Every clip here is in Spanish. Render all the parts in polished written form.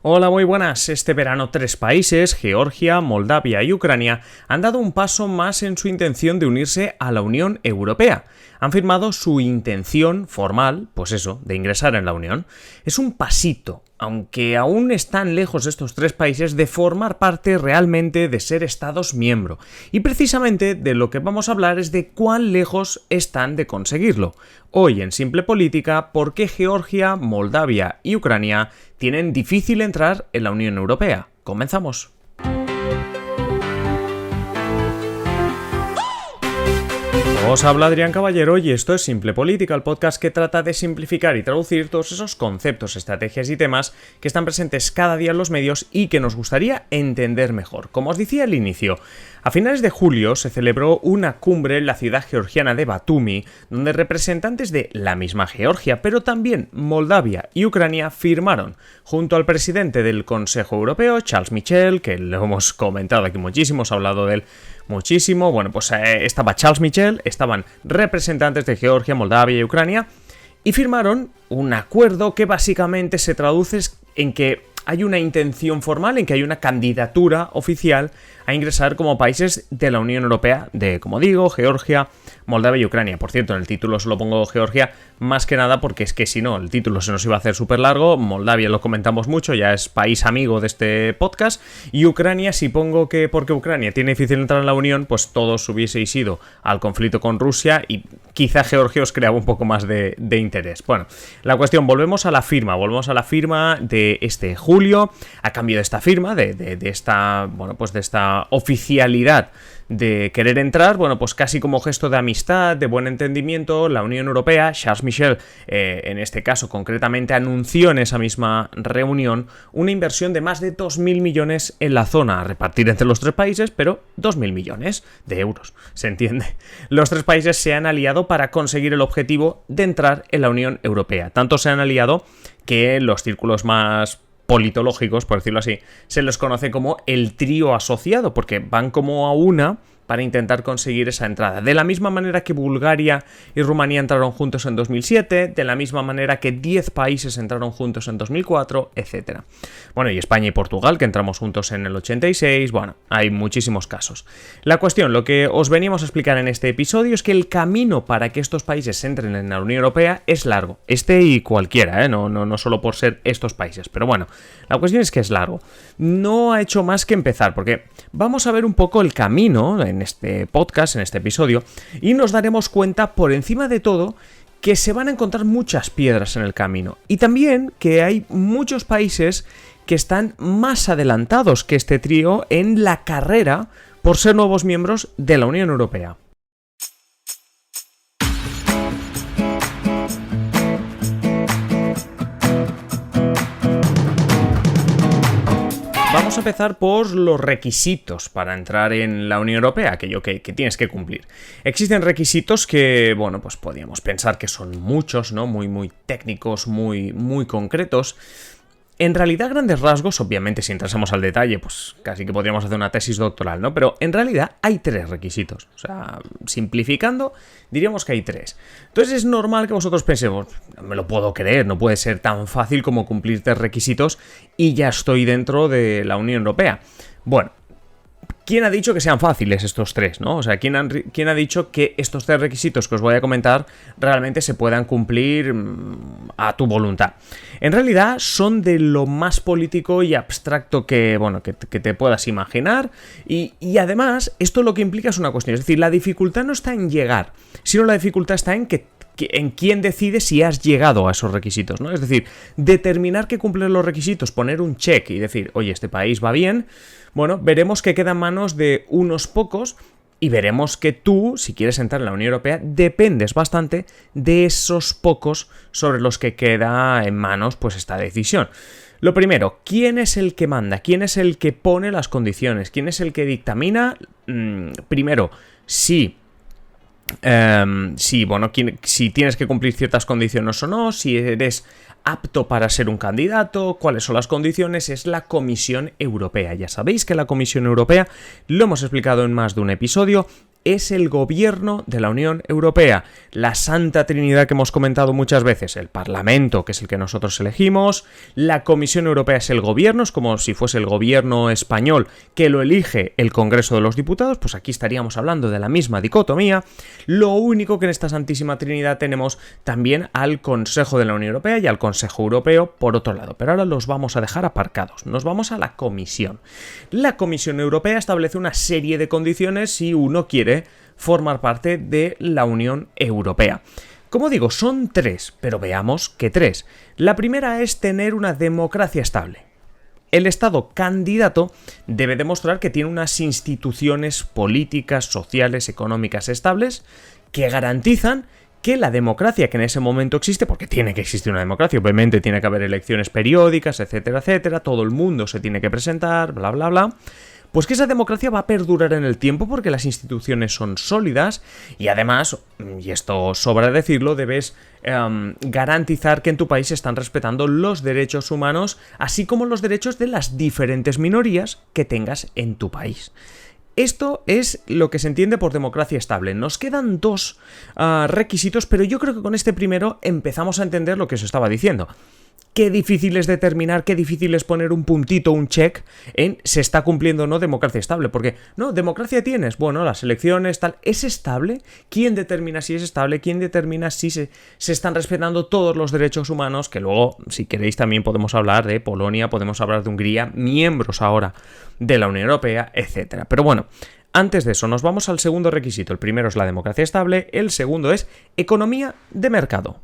Hola, muy buenas. Este verano 3 países, Georgia, Moldavia y Ucrania, han dado un paso más en su intención de unirse a la Unión Europea. Han firmado su intención formal, pues eso, de ingresar en la Unión. Es un pasito, aunque aún están lejos estos 3 países de formar parte realmente de ser Estados miembro. Y precisamente de lo que vamos a hablar es de cuán lejos están de conseguirlo. Hoy en Simple Política, ¿por qué Georgia, Moldavia y Ucrania tienen difícil entrar en la Unión Europea? Comenzamos. Os habla Adrián Caballero y esto es Simple Política, el podcast que trata de simplificar y traducir todos esos conceptos, estrategias y temas que están presentes cada día en los medios y que nos gustaría entender mejor. Como os decía al inicio, a finales de julio se celebró una cumbre en la ciudad georgiana de Batumi, donde representantes de la misma Georgia, pero también Moldavia y Ucrania firmaron, junto al presidente del Consejo Europeo, Charles Michel, que lo hemos comentado aquí muchísimo, hemos hablado de él muchísimo. Bueno, pues estaba Charles Michel, estaban representantes de Georgia, Moldavia y Ucrania y firmaron un acuerdo que básicamente se traduce en que hay una intención formal, en que hay una candidatura oficial a ingresar como países de la Unión Europea, de, como digo, Georgia, Moldavia y Ucrania. Por cierto, en el título solo pongo Georgia, más que nada porque es que si no, el título se nos iba a hacer súper largo. Moldavia lo comentamos mucho, ya es país amigo de este podcast. Y Ucrania, si pongo que porque Ucrania tiene difícil entrar en la Unión, pues todos hubieseis ido al conflicto con Rusia y quizá Georgia os creaba un poco más de interés. Bueno, la cuestión, volvemos a la firma de este julio. A cambio de esta firma, de esta oficialidad de querer entrar, bueno, pues casi como gesto de amistad, de buen entendimiento, la Unión Europea, Charles Michel, en este caso concretamente, anunció en esa misma reunión una inversión de más de 2.000 millones en la zona, a repartir entre los 3 países, pero 2.000 millones de euros, se entiende. Los 3 países se han aliado para conseguir el objetivo de entrar en la Unión Europea. Tanto se han aliado que en los círculos más politológicos, por decirlo así, se les conoce como el trío asociado, porque van como a una para intentar conseguir esa entrada. De la misma manera que Bulgaria y Rumanía entraron juntos en 2007, de la misma manera que 10 países entraron juntos en 2004, etc. Bueno, y España y Portugal, que entramos juntos en el 86, bueno, hay muchísimos casos. La cuestión, lo que os veníamos a explicar en este episodio es que el camino para que estos países entren en la Unión Europea es largo. Este y cualquiera, no solo por ser estos países, pero bueno, la cuestión es que es largo. No ha hecho más que empezar, porque vamos a ver un poco el camino en este podcast, en este episodio, y nos daremos cuenta, por encima de todo, que se van a encontrar muchas piedras en el camino. Y también que hay muchos países que están más adelantados que este trío en la carrera por ser nuevos miembros de la Unión Europea. Vamos a empezar por los requisitos para entrar en la Unión Europea, aquello que tienes que cumplir. Existen requisitos que, bueno, pues podríamos pensar que son muchos, ¿no? Muy técnicos, muy concretos. En realidad, grandes rasgos, obviamente si entrásemos al detalle, pues casi que podríamos hacer una tesis doctoral, ¿no? Pero en realidad hay 3 requisitos. O sea, simplificando, diríamos que hay 3. Entonces es normal que vosotros pensemos, no me lo puedo creer, no puede ser tan fácil como cumplir 3 requisitos y ya estoy dentro de la Unión Europea. Bueno, ¿quién ha dicho que sean fáciles estos 3, ¿no? O sea, ¿quién ha dicho que estos 3 requisitos que os voy a comentar realmente se puedan cumplir a tu voluntad? En realidad son de lo más político y abstracto que te puedas imaginar y además esto lo que implica es una cuestión, es decir, la dificultad no está en llegar, sino la dificultad está en quién decide si has llegado a esos requisitos, ¿no? Es decir, determinar que cumples los requisitos, poner un check y decir, oye, este país va bien, bueno, veremos que queda en manos de unos pocos y veremos que tú, si quieres entrar en la Unión Europea, dependes bastante de esos pocos sobre los que queda en manos pues esta decisión. Lo primero, ¿quién es el que manda? ¿Quién es el que pone las condiciones? ¿Quién es el que dictamina? Primero, si tienes que cumplir ciertas condiciones o no, si eres apto para ser un candidato, cuáles son las condiciones, es la Comisión Europea. Ya sabéis que la Comisión Europea, lo hemos explicado en más de un episodio, es el gobierno de la Unión Europea, la Santa Trinidad que hemos comentado muchas veces, el Parlamento, que es el que nosotros elegimos, la Comisión Europea es el gobierno, es como si fuese el gobierno español que lo elige el Congreso de los Diputados, pues aquí estaríamos hablando de la misma dicotomía. Lo único que en esta Santísima Trinidad tenemos también al Consejo de la Unión Europea y al Consejo Europeo por otro lado, pero ahora los vamos a dejar aparcados, nos vamos a la Comisión. La Comisión Europea establece una serie de condiciones si uno quiere formar parte de la Unión Europea. Como digo, son 3, pero veamos qué 3. La primera es tener una democracia estable. El Estado candidato debe demostrar que tiene unas instituciones políticas, sociales, económicas estables que garantizan que la democracia que en ese momento existe, porque tiene que existir una democracia, obviamente tiene que haber elecciones periódicas, etcétera, etcétera, todo el mundo se tiene que presentar, bla, bla, bla, pues que esa democracia va a perdurar en el tiempo porque las instituciones son sólidas y además, y esto sobra decirlo, debes garantizar que en tu país se están respetando los derechos humanos, así como los derechos de las diferentes minorías que tengas en tu país. Esto es lo que se entiende por democracia estable. Nos quedan 2 requisitos, pero yo creo que con este primero empezamos a entender lo que os estaba diciendo. Qué difícil es determinar, qué difícil es poner un puntito, un check en se está cumpliendo o no democracia estable. Porque, no, democracia tienes, bueno, las elecciones, tal, ¿es estable? ¿Quién determina si es estable? ¿Quién determina si se están respetando todos los derechos humanos? Que luego, si queréis, también podemos hablar de Polonia, podemos hablar de Hungría, miembros ahora de la Unión Europea, etcétera. Pero bueno, antes de eso, nos vamos al segundo requisito. El primero es la democracia estable, el segundo es economía de mercado.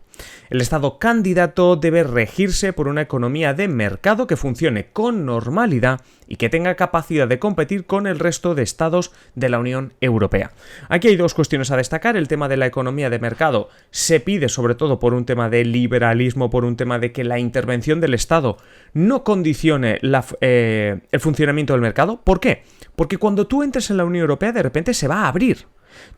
El Estado candidato debe regirse por una economía de mercado que funcione con normalidad y que tenga capacidad de competir con el resto de estados de la Unión Europea. Aquí hay 2 cuestiones a destacar. El tema de la economía de mercado se pide sobre todo por un tema de liberalismo, por un tema de que la intervención del Estado no condicione el funcionamiento del mercado. ¿Por qué? Porque cuando tú entres en la Unión Europea de repente se va a abrir.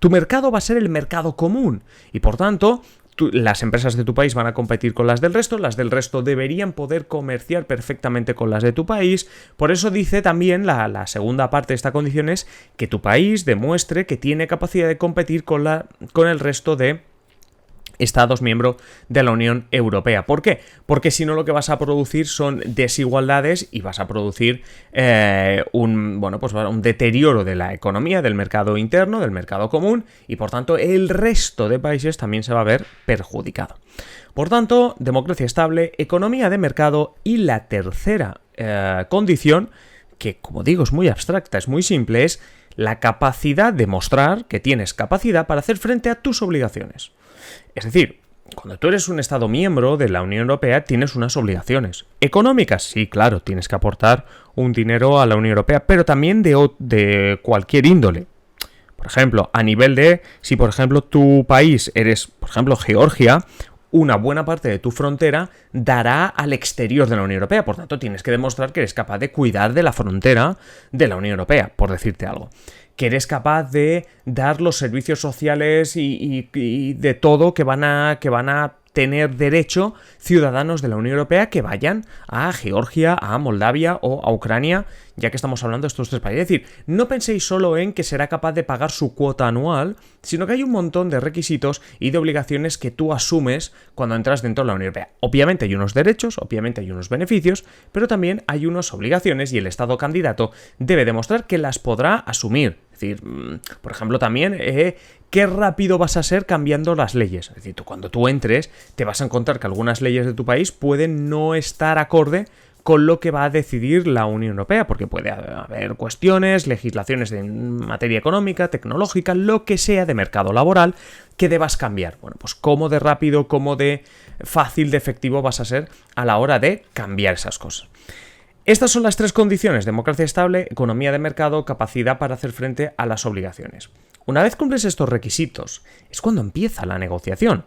Tu mercado va a ser el mercado común y por tanto las empresas de tu país van a competir con las del resto deberían poder comerciar perfectamente con las de tu país. Por eso dice también la segunda parte de esta condición es que tu país demuestre que tiene capacidad de competir con el resto de Estados miembros de la Unión Europea. ¿Por qué? Porque si no lo que vas a producir son desigualdades y vas a producir un deterioro de la economía, del mercado interno, del mercado común y por tanto el resto de países también se va a ver perjudicado. Por tanto, democracia estable, economía de mercado y la tercera condición, que como digo es muy abstracta, es muy simple, es la capacidad de mostrar que tienes capacidad para hacer frente a tus obligaciones. Es decir, cuando tú eres un Estado miembro de la Unión Europea tienes unas obligaciones económicas. Sí, claro, tienes que aportar un dinero a la Unión Europea, pero también de cualquier índole. Por ejemplo, a nivel de, si por ejemplo tu país eres, por ejemplo, Georgia, una buena parte de tu frontera dará al exterior de la Unión Europea. Por tanto, tienes que demostrar que eres capaz de cuidar de la frontera de la Unión Europea, por decirte algo. Que eres capaz de dar los servicios sociales y de todo que van a tener derecho ciudadanos de la Unión Europea que vayan a Georgia, a Moldavia o a Ucrania, ya que estamos hablando de estos 3 países. Es decir, no penséis solo en que será capaz de pagar su cuota anual, sino que hay un montón de requisitos y de obligaciones que tú asumes cuando entras dentro de la Unión Europea. Obviamente hay unos derechos, obviamente hay unos beneficios, pero también hay unas obligaciones y el Estado candidato debe demostrar que las podrá asumir. Es decir, por ejemplo, también qué rápido vas a ser cambiando las leyes. Es decir, cuando tú entres te vas a encontrar que algunas leyes de tu país pueden no estar acorde con lo que va a decidir la Unión Europea, porque puede haber cuestiones, legislaciones en materia económica, tecnológica, lo que sea de mercado laboral que debas cambiar. Bueno, pues cómo de rápido, cómo de fácil, de efectivo vas a ser a la hora de cambiar esas cosas. Estas son las 3 condiciones: democracia estable, economía de mercado, capacidad para hacer frente a las obligaciones. Una vez cumples estos requisitos, es cuando empieza la negociación.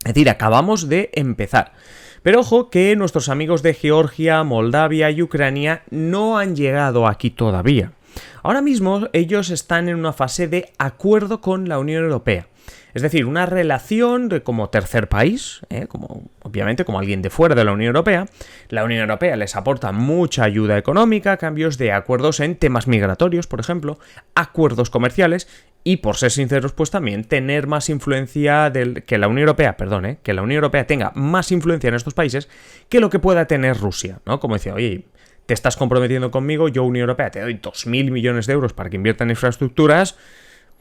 Es decir, acabamos de empezar. Pero ojo que nuestros amigos de Georgia, Moldavia y Ucrania no han llegado aquí todavía. Ahora mismo ellos están en una fase de acuerdo con la Unión Europea. Es decir, una relación como tercer país, obviamente como alguien de fuera de la Unión Europea. La Unión Europea les aporta mucha ayuda económica, cambios de acuerdos en temas migratorios, por ejemplo, acuerdos comerciales y, por ser sinceros, pues también tener más influencia que la Unión Europea tenga más influencia en estos países que lo que pueda tener Rusia, ¿no? Como decía, oye, te estás comprometiendo conmigo, yo, Unión Europea, te doy 2.000 millones de euros para que invierta en infraestructuras,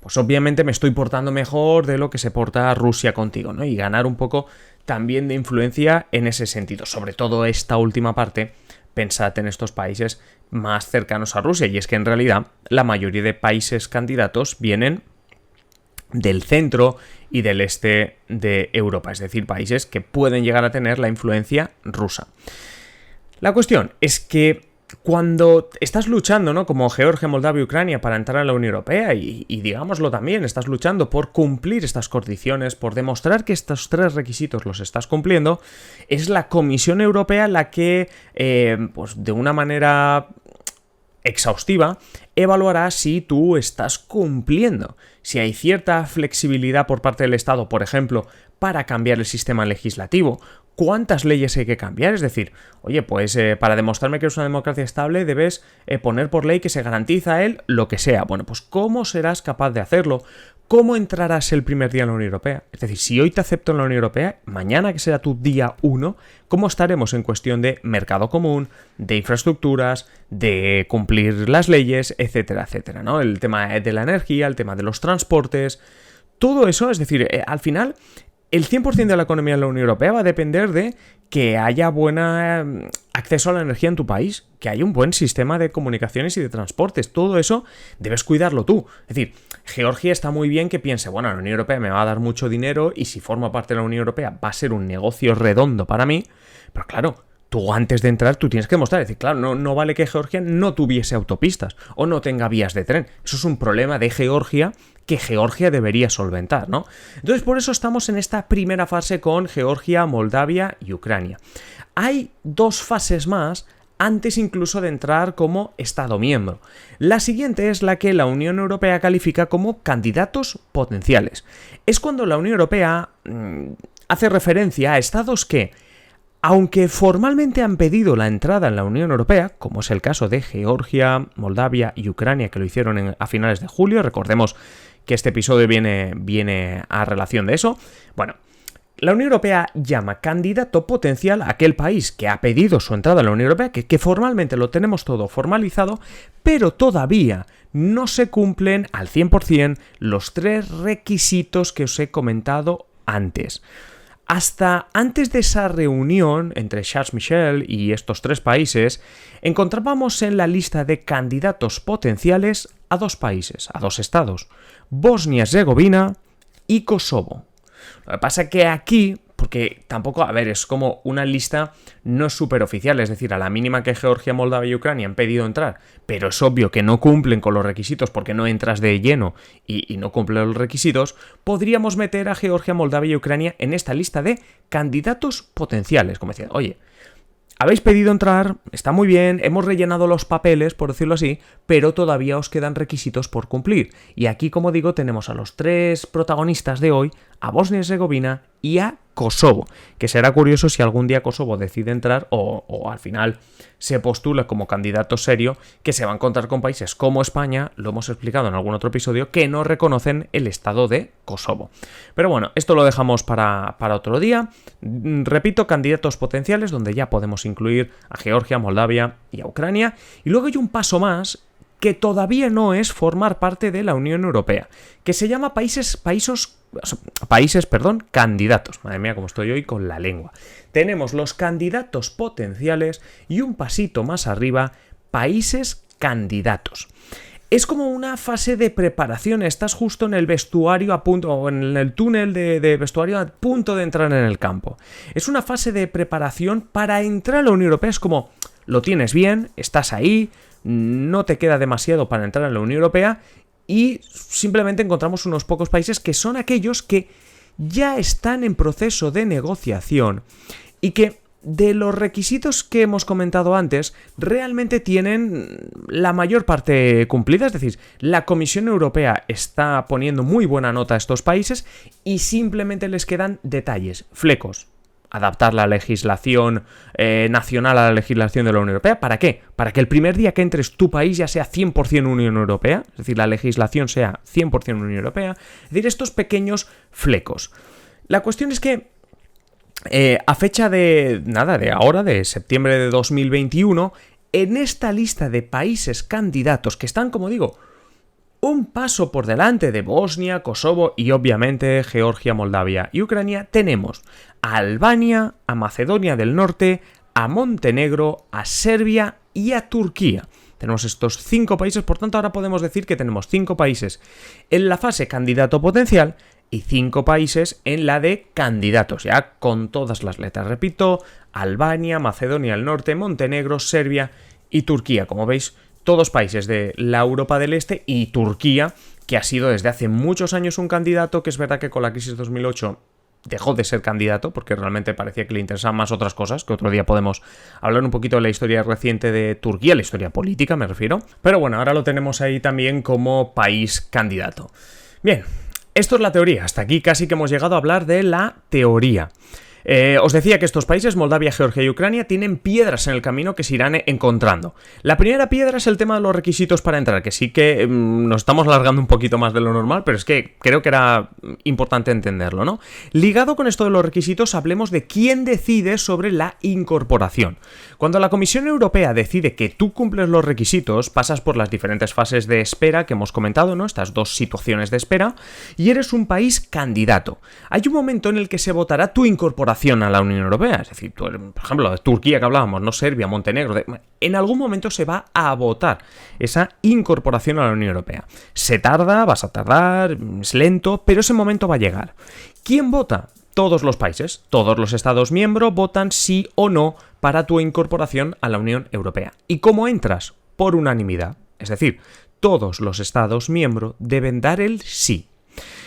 pues obviamente me estoy portando mejor de lo que se porta Rusia contigo, ¿no? Y ganar un poco también de influencia en ese sentido. Sobre todo esta última parte, pensad en estos países más cercanos a Rusia, y es que en realidad la mayoría de países candidatos vienen del centro y del este de Europa, es decir, países que pueden llegar a tener la influencia rusa. La cuestión es que cuando estás luchando, ¿no?, como Georgia, Moldavia y Ucrania para entrar a la Unión Europea y digámoslo también, estás luchando por cumplir estas condiciones, por demostrar que estos 3 requisitos los estás cumpliendo, es la Comisión Europea la que, pues de una manera exhaustiva, evaluará si tú estás cumpliendo, si hay cierta flexibilidad por parte del Estado, por ejemplo, para cambiar el sistema legislativo. ¿Cuántas leyes hay que cambiar? Es decir, oye, pues para demostrarme que eres una democracia estable debes poner por ley que se garantiza a él lo que sea. Bueno, pues ¿cómo serás capaz de hacerlo? ¿Cómo entrarás el primer día en la Unión Europea? Es decir, si hoy te acepto en la Unión Europea, mañana que será tu día 1, ¿cómo estaremos en cuestión de mercado común, de infraestructuras, de cumplir las leyes, etcétera, etcétera, ¿no? El tema de la energía, el tema de los transportes, todo eso, es decir, al final el 100% de la economía de la Unión Europea va a depender de que haya buen acceso a la energía en tu país, que haya un buen sistema de comunicaciones y de transportes. Todo eso debes cuidarlo tú. Es decir, Georgia está muy bien que piense, bueno, la Unión Europea me va a dar mucho dinero y si formo parte de la Unión Europea va a ser un negocio redondo para mí, pero claro, tú antes de entrar tú tienes que demostrar, es decir, claro, no vale que Georgia no tuviese autopistas o no tenga vías de tren. Eso es un problema de Georgia que Georgia debería solventar, ¿no? Entonces, por eso estamos en esta primera fase con Georgia, Moldavia y Ucrania. Hay 2 fases más antes incluso de entrar como Estado miembro. La siguiente es la que la Unión Europea califica como candidatos potenciales. Es cuando la Unión Europea hace referencia a estados que, aunque formalmente han pedido la entrada en la Unión Europea, como es el caso de Georgia, Moldavia y Ucrania, que lo hicieron a finales de julio, recordemos que este episodio viene a relación de eso, bueno, la Unión Europea llama candidato potencial a aquel país que ha pedido su entrada en la Unión Europea, que formalmente lo tenemos todo formalizado, pero todavía no se cumplen al 100% los 3 requisitos que os he comentado antes. Hasta antes de esa reunión entre Charles Michel y estos 3 países, encontrábamos en la lista de candidatos potenciales a 2 países, a 2 estados, Bosnia-Herzegovina y Kosovo. Lo que pasa es que aquí, porque tampoco, a ver, es como una lista no súper oficial, es decir, a la mínima que Georgia, Moldavia y Ucrania han pedido entrar, pero es obvio que no cumplen con los requisitos porque no entras de lleno y no cumplen los requisitos, podríamos meter a Georgia, Moldavia y Ucrania en esta lista de candidatos potenciales, como decía, oye, habéis pedido entrar, está muy bien, hemos rellenado los papeles, por decirlo así, pero todavía os quedan requisitos por cumplir. Y aquí, como digo, tenemos a los 3 protagonistas de hoy, a Bosnia y Herzegovina y a Kosovo, que será curioso si algún día Kosovo decide entrar o al final se postula como candidato serio, que se va a encontrar con países como España, lo hemos explicado en algún otro episodio, que no reconocen el estado de Kosovo. Pero bueno, esto lo dejamos para otro día. Repito, candidatos potenciales donde ya podemos incluir a Georgia, Moldavia y a Ucrania. Y luego hay un paso más que todavía no es formar parte de la Unión Europea, que se llama países, candidatos. Madre mía, cómo estoy hoy con la lengua. Tenemos los candidatos potenciales y un pasito más arriba, países candidatos. Es como una fase de preparación, estás justo en el vestuario a punto, o en el túnel de vestuario a punto de entrar en el campo. Es una fase de preparación para entrar a la Unión Europea, es como, lo tienes bien, estás ahí, no te queda demasiado para entrar en la Unión Europea y simplemente encontramos unos pocos países que son aquellos que ya están en proceso de negociación y que de los requisitos que hemos comentado antes, realmente tienen la mayor parte cumplida, es decir, la Comisión Europea está poniendo muy buena nota a estos países y simplemente les quedan detalles, flecos. Adaptar la legislación nacional a la legislación de la Unión Europea. ¿Para qué? Para que el primer día que entres tu país ya sea 100% Unión Europea, es decir, la legislación sea 100% Unión Europea. Es decir, estos pequeños flecos. La cuestión es que a fecha de ahora, de septiembre de 2021, en esta lista de países candidatos que están, como digo, un paso por delante de Bosnia, Kosovo y obviamente Georgia, Moldavia y Ucrania, tenemos a Albania, a Macedonia del Norte, a Montenegro, a Serbia y a Turquía. Tenemos estos 5 países, por tanto ahora podemos decir que tenemos 5 países en la fase candidato potencial y 5 países en la de candidatos, ya con todas las letras. Repito, Albania, Macedonia del Norte, Montenegro, Serbia y Turquía. Como veis, todos países de la Europa del Este y Turquía, que ha sido desde hace muchos años un candidato, que es verdad que con la crisis de 2008 dejó de ser candidato porque realmente parecía que le interesaban más otras cosas, que otro día podemos hablar un poquito de la historia reciente de Turquía, la historia política me refiero. Pero bueno, ahora lo tenemos ahí también como país candidato. Bien, esto es la teoría, hasta aquí casi que hemos llegado a hablar de la teoría. Os decía que estos países, Moldavia, Georgia y Ucrania, tienen piedras en el camino que se irán encontrando. La primera piedra es el tema de los requisitos para entrar, que sí que nos estamos alargando un poquito más de lo normal, pero es que creo que era importante entenderlo, ¿no? Ligado con esto de los requisitos, hablemos de quién decide sobre la incorporación. Cuando la Comisión Europea decide que tú cumples los requisitos, pasas por las diferentes fases de espera que hemos comentado, ¿no? Estas 2 situaciones de espera, y eres un país candidato. Hay un momento en el que se votará tu incorporación a la Unión Europea, es decir, por ejemplo, de Turquía que hablábamos, no Serbia, Montenegro, en algún momento se va a votar esa incorporación a la Unión Europea. Se tarda, vas a tardar, es lento, pero ese momento va a llegar. ¿Quién vota? Todos los países, todos los Estados miembros votan sí o no para tu incorporación a la Unión Europea. ¿Y cómo entras? Por unanimidad, es decir, todos los Estados miembros deben dar el sí.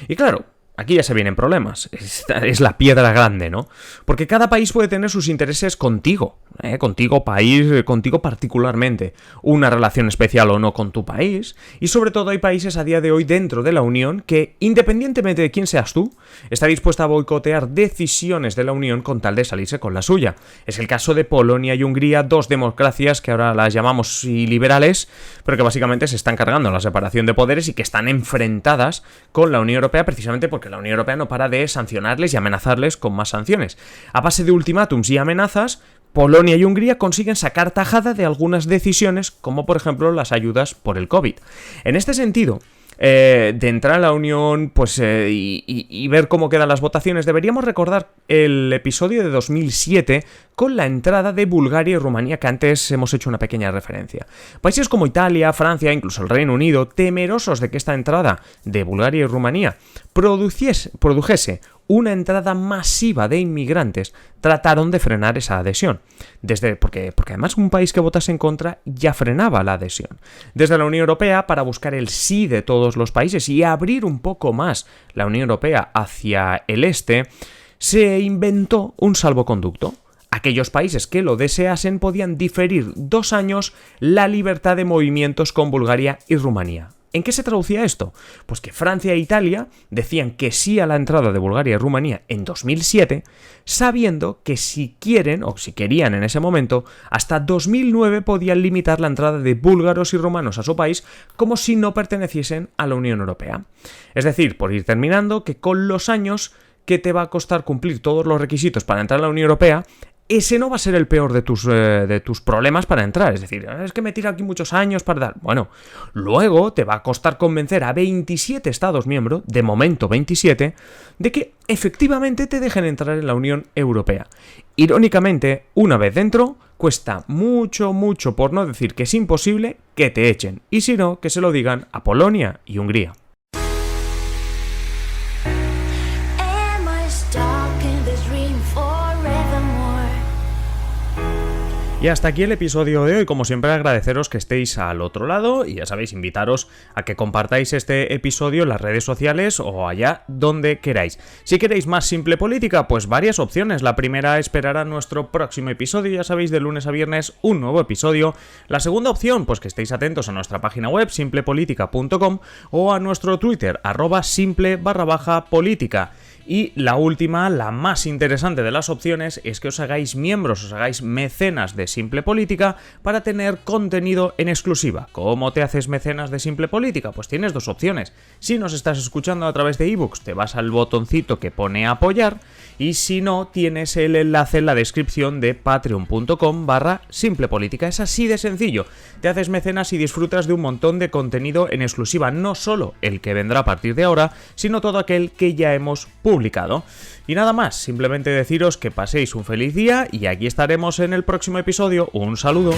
Y claro, aquí ya se vienen problemas, es la piedra grande, ¿no? Porque cada país puede tener sus intereses contigo, contigo país, contigo particularmente, una relación especial o no con tu país, y sobre todo hay países a día de hoy dentro de la Unión que, independientemente de quién seas tú, está dispuesta a boicotear decisiones de la Unión con tal de salirse con la suya. Es el caso de Polonia y Hungría, 2 democracias que ahora las llamamos liberales, pero que básicamente se están cargando la separación de poderes y que están enfrentadas con la Unión Europea precisamente porque la Unión Europea no para de sancionarles y amenazarles con más sanciones. A base de ultimátums y amenazas, Polonia y Hungría consiguen sacar tajada de algunas decisiones, como por ejemplo las ayudas por el COVID. En este sentido, de entrar a la Unión y ver cómo quedan las votaciones, deberíamos recordar el episodio de 2007 con la entrada de Bulgaria y Rumanía, que antes hemos hecho una pequeña referencia. Países como Italia, Francia, incluso el Reino Unido, temerosos de que esta entrada de Bulgaria y Rumanía produjese una entrada masiva de inmigrantes, trataron de frenar esa adhesión. Porque además un país que votase en contra ya frenaba la adhesión. Desde la Unión Europea, para buscar el sí de todos los países y abrir un poco más la Unión Europea hacia el este, se inventó un salvoconducto. Aquellos países que lo deseasen podían diferir 2 años la libertad de movimientos con Bulgaria y Rumanía. ¿En qué se traducía esto? Pues que Francia e Italia decían que sí a la entrada de Bulgaria y Rumanía en 2007, sabiendo que si quieren, o si querían en ese momento, hasta 2009 podían limitar la entrada de búlgaros y rumanos a su país como si no perteneciesen a la Unión Europea. Es decir, por ir terminando, que con los años que te va a costar cumplir todos los requisitos para entrar a la Unión Europea, ese no va a ser el peor de tus problemas para entrar. Es decir, es que me tira aquí muchos años para dar. Bueno, luego te va a costar convencer a 27 Estados miembros, de momento 27, de que efectivamente te dejen entrar en la Unión Europea. Irónicamente, una vez dentro, cuesta mucho, por no decir que es imposible, que te echen. Y si no, que se lo digan a Polonia y Hungría. Y hasta aquí el episodio de hoy. Como siempre, agradeceros que estéis al otro lado y ya sabéis, invitaros a que compartáis este episodio en las redes sociales o allá donde queráis. Si queréis más Simple Política, pues varias opciones. La primera, esperar a nuestro próximo episodio, ya sabéis, de lunes a viernes un nuevo episodio. La segunda opción, pues que estéis atentos a nuestra página web simplepolitica.com o a nuestro Twitter @simple_política. Y la última, la más interesante de las opciones, es que os hagáis miembros, os hagáis mecenas de Simple Política para tener contenido en exclusiva. ¿Cómo te haces mecenas de Simple Política? Pues tienes dos opciones. Si nos estás escuchando a través de ebooks, te vas al botoncito que pone apoyar, y si no, tienes el enlace en la descripción de patreon.com/simplepolítica. Es así de sencillo. Te haces mecenas y disfrutas de un montón de contenido en exclusiva, no solo el que vendrá a partir de ahora, sino todo aquel que ya hemos publicado. Y nada más, simplemente deciros que paséis un feliz día y aquí estaremos en el próximo episodio. Un saludo.